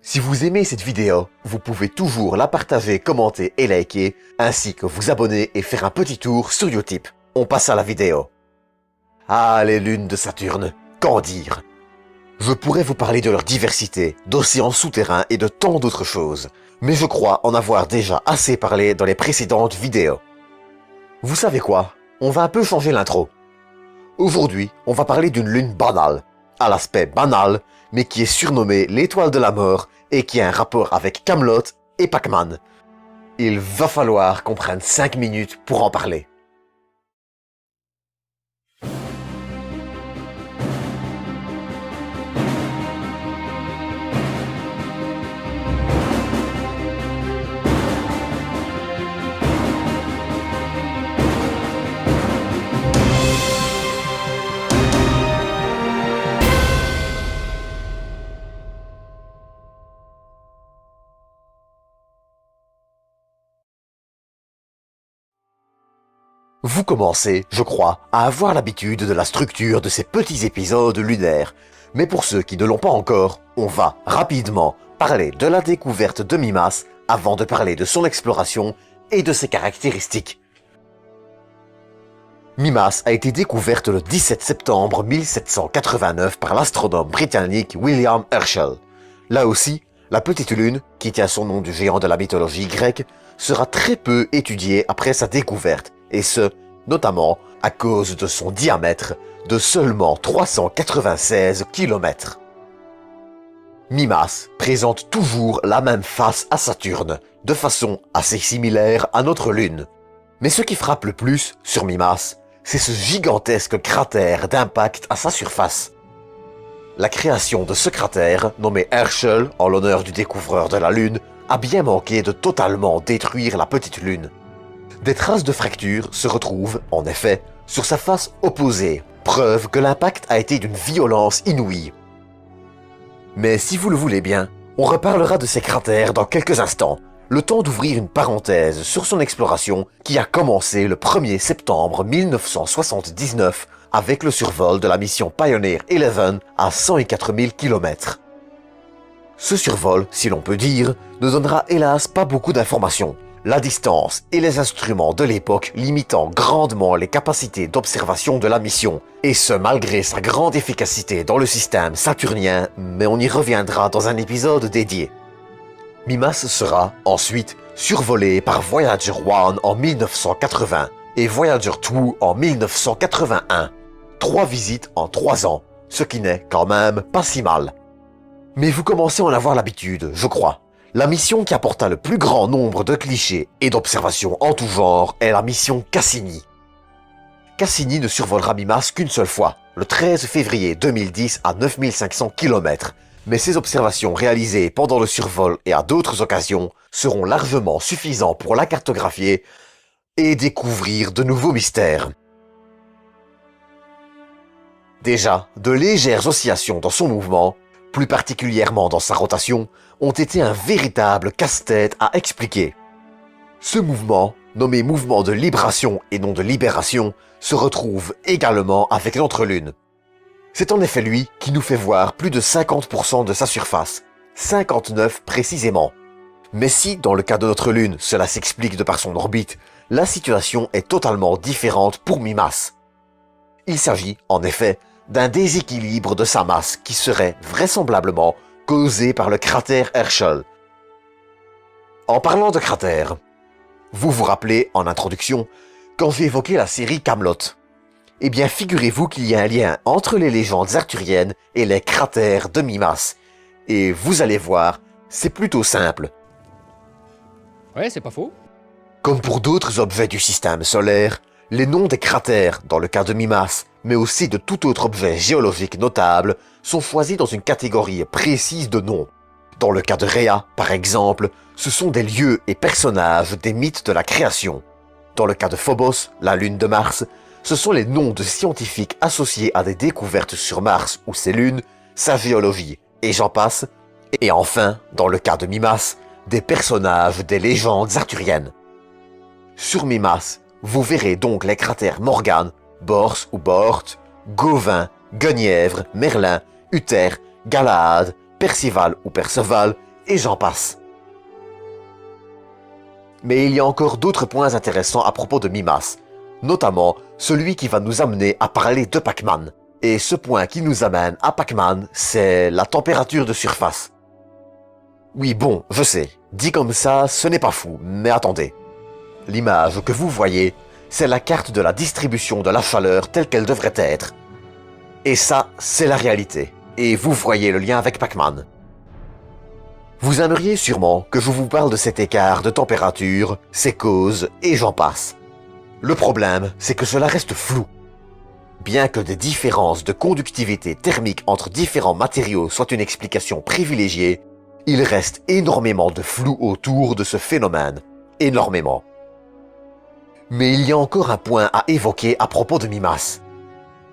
Si vous aimez cette vidéo, vous pouvez toujours la partager, commenter et liker, ainsi que vous abonner et faire un petit tour sur Utip. On passe à la vidéo. Ah, les lunes de Saturne, qu'en dire? Je pourrais vous parler de leur diversité, d'océans souterrains et de tant d'autres choses, mais je crois en avoir déjà assez parlé dans les précédentes vidéos. Vous savez quoi? On va un peu changer l'intro. Aujourd'hui, on va parler d'une lune banale, à l'aspect banal, mais qui est surnommée l'étoile de la mort et qui a un rapport avec Kaamelott et Pac-Man. Il va falloir qu'on prenne 5 minutes pour en parler. Vous commencez, je crois, à avoir l'habitude de la structure de ces petits épisodes lunaires. Mais pour ceux qui ne l'ont pas encore, on va rapidement parler de la découverte de Mimas avant de parler de son exploration et de ses caractéristiques. Mimas a été découverte le 17 septembre 1789 par l'astronome britannique William Herschel. Là aussi, la petite lune, qui tient son nom du géant de la mythologie grecque, sera très peu étudiée après sa découverte, et ce, notamment à cause de son diamètre de seulement 396 km. Mimas présente toujours la même face à Saturne, de façon assez similaire à notre Lune. Mais ce qui frappe le plus sur Mimas, c'est ce gigantesque cratère d'impact à sa surface. La création de ce cratère, nommé Herschel en l'honneur du découvreur de la Lune, a bien manqué de totalement détruire la petite Lune. Des traces de fractures se retrouvent, en effet, sur sa face opposée, preuve que l'impact a été d'une violence inouïe. Mais si vous le voulez bien, on reparlera de ces cratères dans quelques instants, le temps d'ouvrir une parenthèse sur son exploration qui a commencé le 1er septembre 1979 avec le survol de la mission Pioneer 11 à 104 000 km. Ce survol, si l'on peut dire, ne donnera hélas pas beaucoup d'informations, la distance et les instruments de l'époque limitant grandement les capacités d'observation de la mission, et ce malgré sa grande efficacité dans le système saturnien, mais on y reviendra dans un épisode dédié. Mimas sera, ensuite, survolé par Voyager 1 en 1980 et Voyager 2 en 1981. 3 visites en 3 ans, ce qui n'est quand même pas si mal. Mais vous commencez à en avoir l'habitude, je crois. La mission qui apporta le plus grand nombre de clichés et d'observations en tout genre est la mission Cassini. Cassini ne survolera Mimas qu'une seule fois, le 13 février 2010 à 9500 km, mais ces observations réalisées pendant le survol et à d'autres occasions seront largement suffisants pour la cartographier et découvrir de nouveaux mystères. Déjà, de légères oscillations dans son mouvement, plus particulièrement dans sa rotation, ont été un véritable casse-tête à expliquer. Ce mouvement, nommé mouvement de libration et non de libération, se retrouve également avec notre Lune. C'est en effet lui qui nous fait voir plus de 50% de sa surface, 59 précisément. Mais si, dans le cas de notre Lune, cela s'explique de par son orbite, la situation est totalement différente pour Mimas. Il s'agit, en effet, d'un déséquilibre de sa masse qui serait vraisemblablement causé par le cratère Herschel. En parlant de cratère, vous vous rappelez, en introduction, quand j'ai évoqué la série Kaamelott. Eh bien, figurez-vous qu'il y a un lien entre les légendes arthuriennes et les cratères de Mimas. Et vous allez voir, c'est plutôt simple. Ouais, c'est pas faux. Comme pour d'autres objets du système solaire, les noms des cratères, dans le cas de Mimas, mais aussi de tout autre objet géologique notable, sont choisis dans une catégorie précise de noms. Dans le cas de Rhea, par exemple, ce sont des lieux et personnages des mythes de la création. Dans le cas de Phobos, la lune de Mars, ce sont les noms de scientifiques associés à des découvertes sur Mars ou ses lunes, sa géologie, et j'en passe. Et enfin, dans le cas de Mimas, des personnages des légendes arthuriennes. Sur Mimas, vous verrez donc les cratères Morgane, Bors ou Bort, Gauvin, Guenièvre, Merlin, Uther, Galahad, Percival ou Perceval et j'en passe. Mais il y a encore d'autres points intéressants à propos de Mimas, notamment celui qui va nous amener à parler de Pac-Man. Et ce point qui nous amène à Pac-Man, c'est la température de surface. Oui, bon, je sais, dit comme ça, ce n'est pas fou, mais attendez. L'image que vous voyez, c'est la carte de la distribution de la chaleur telle qu'elle devrait être. Et ça, c'est la réalité. Et vous voyez le lien avec Pac-Man. Vous aimeriez sûrement que je vous parle de cet écart de température, ses causes, et j'en passe. Le problème, c'est que cela reste flou. Bien que des différences de conductivité thermique entre différents matériaux soient une explication privilégiée, il reste énormément de flou autour de ce phénomène. Énormément. Mais il y a encore un point à évoquer à propos de Mimas.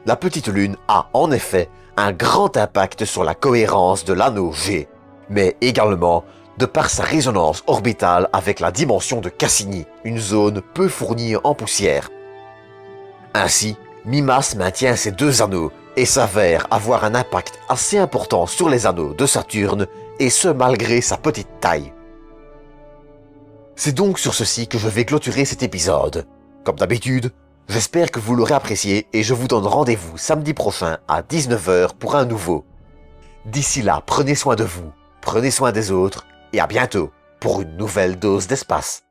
La petite lune a, en effet, un grand impact sur la cohérence de l'anneau G, mais également de par sa résonance orbitale avec la dimension de Cassini, une zone peu fournie en poussière. Ainsi, Mimas maintient ces deux anneaux et s'avère avoir un impact assez important sur les anneaux de Saturne, et ce malgré sa petite taille. C'est donc sur ceci que je vais clôturer cet épisode. Comme d'habitude, j'espère que vous l'aurez apprécié et je vous donne rendez-vous samedi prochain à 19h pour un nouveau. D'ici là, prenez soin de vous, prenez soin des autres et à bientôt pour une nouvelle dose d'espace.